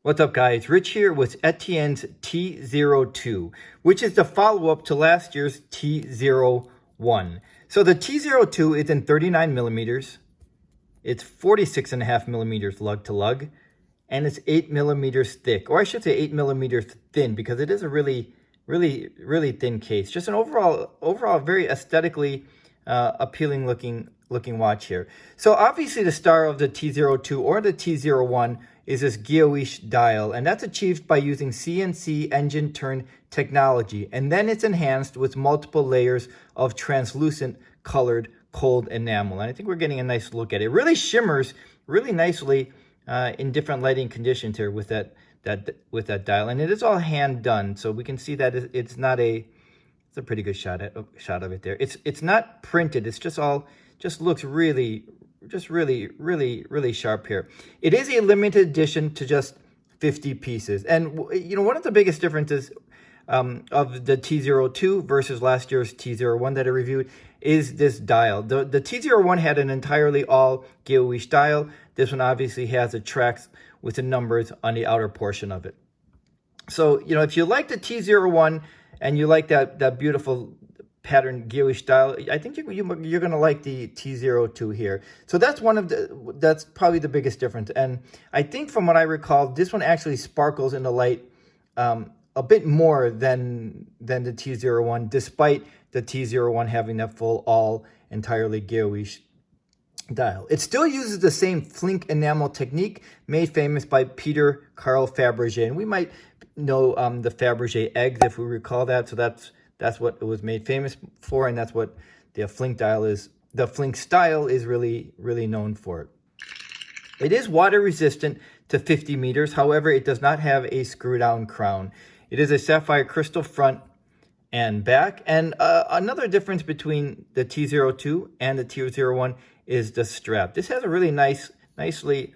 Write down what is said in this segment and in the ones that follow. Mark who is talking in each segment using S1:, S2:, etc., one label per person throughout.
S1: What's up, guys? Rich here with Etien's T02, which is the follow-up to last year's T01. So the T02 is in 39 millimeters. It's 46.5 millimeters lug to lug, and it's 8 millimeters thick, or I should say 8 millimeters thin, because it is a really thin case. Just an overall very aesthetically appealing looking watch here. So obviously the star of the T02 or the T01 is this guilloché dial, and that's achieved by using CNC engine turn technology, and then it's enhanced with multiple layers of translucent colored cold enamel. And I think we're getting a nice look at it. It really shimmers really nicely in different lighting conditions here with that dial, and it is all hand done, so we can see that it's not a a pretty good shot of it there. It's not printed. It's just looks really sharp here. It is a limited edition to just 50 pieces. And you know, one of the biggest differences of the T02 versus last year's T01 that I reviewed is this dial. The T01 had an entirely all guilloché dial. This one obviously has the tracks with the numbers on the outer portion of it. So, you know, if you like the T01 and you like that beautiful pattern guilloché style, I think you're going to like the T02 here. So that's that's probably the biggest difference. And I think from what I recall, this one actually sparkles in the light a bit more than the T01, despite the T01 having that full all entirely guilloché dial. It still uses the same flinque enamel technique made famous by Peter Carl Fabergé, and we might know the Fabergé eggs if we recall that. So that's what it was made famous for, and that's what the flinque dial is. The flinque style is really known for. It is water resistant to 50 meters. However, it does not have a screw down crown. It is a sapphire crystal front and back. And another difference between the T02 and the T01 is the strap. This has a really nicely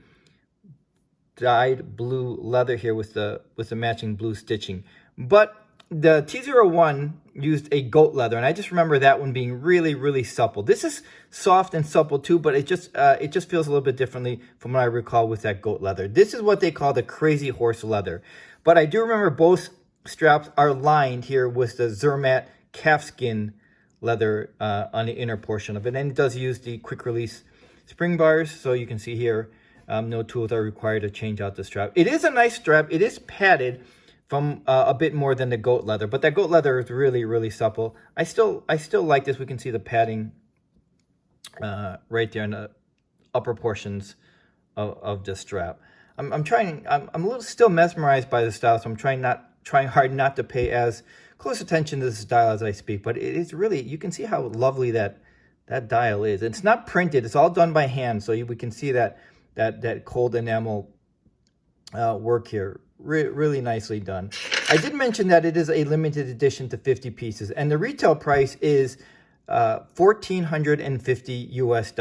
S1: dyed blue leather here with the matching blue stitching. But the T01 used a goat leather, and I just remember that one being really supple. This is soft and supple too, but it just feels a little bit differently from what I recall with that goat leather. This is what they call the crazy horse leather. But I do remember both straps are lined here with the Zermatt calfskin leather on the inner portion of it, and it does use the quick release spring bars. So you can see here, no tools are required to change out the strap. It is a nice strap. It is padded from a bit more than the goat leather, but that goat leather is really supple. I still like this. We can see the padding right there in the upper portions of the strap. I'm a little still mesmerized by the style, so I'm trying hard not to pay as close attention to this dial as I speak. But it is really, you can see how lovely that dial is. It's not printed. It's all done by hand, so we can see that cold enamel work here. Really nicely done. I did mention that it is a limited edition to 50 pieces, and the retail price is $1,450 US.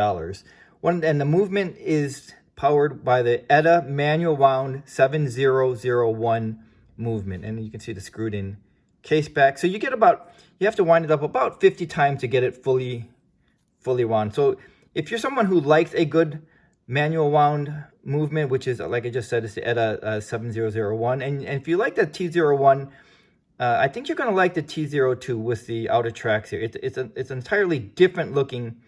S1: And the movement is powered by the ETA manual wound 7001 movement, and you can see the screwed in case back. So you have to wind it up about 50 times to get it fully wound. So if you're someone who likes a good manual wound movement, which is, like I just said, it's the ETA 7001, and if you like the T01, I think you're going to like the T02 with the outer tracks here. It's an entirely different looking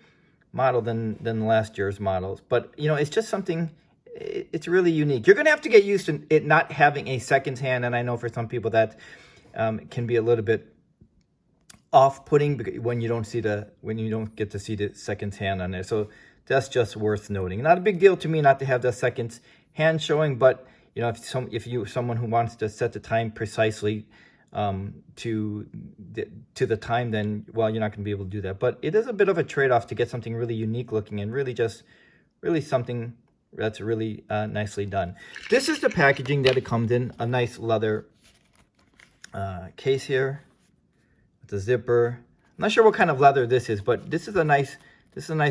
S1: model than last year's models, but you know, it's just something, it's really unique. You're going to have to get used to it not having a seconds hand, and I know for some people that can be a little bit off-putting when you don't get to see the seconds hand on there. So that's just worth noting. Not a big deal to me not to have the seconds hand showing, but you know, if you're someone who wants to set the time precisely to the time, then well, you're not going to be able to do that. But it is a bit of a trade-off to get something really unique looking and really something that's really nicely done. This is the packaging that it comes in, a nice leather case here with the zipper. I'm not sure what kind of leather this is, but this is a nice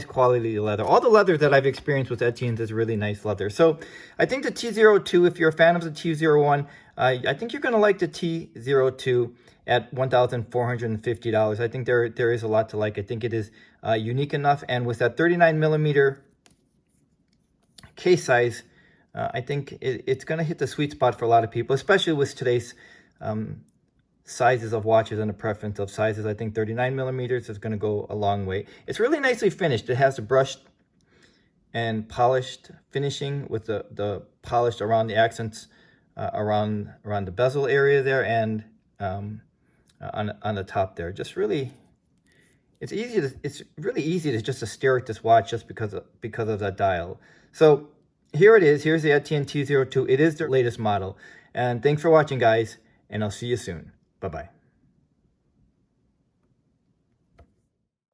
S1: quality leather. All the leather that I've experienced with Etien's is really nice leather. So I think the T02, if you're a fan of the T01, I think you're going to like the T02 at $1,450. I think there is a lot to like. I think it is unique enough, and with that 39 millimeter case size, I think it's going to hit the sweet spot for a lot of people, especially with today's sizes of watches and the preference of sizes. I think 39 millimeters is going to go a long way. It's really nicely finished. It has the brushed and polished finishing with the polished around the accents, around the bezel area there, and on the top there. Just really, it's really easy to just to stare at this watch just because of that dial. So here it is. Here's the Etien T02. It is the latest model. And thanks for watching, guys, and I'll see you soon. Bye-bye.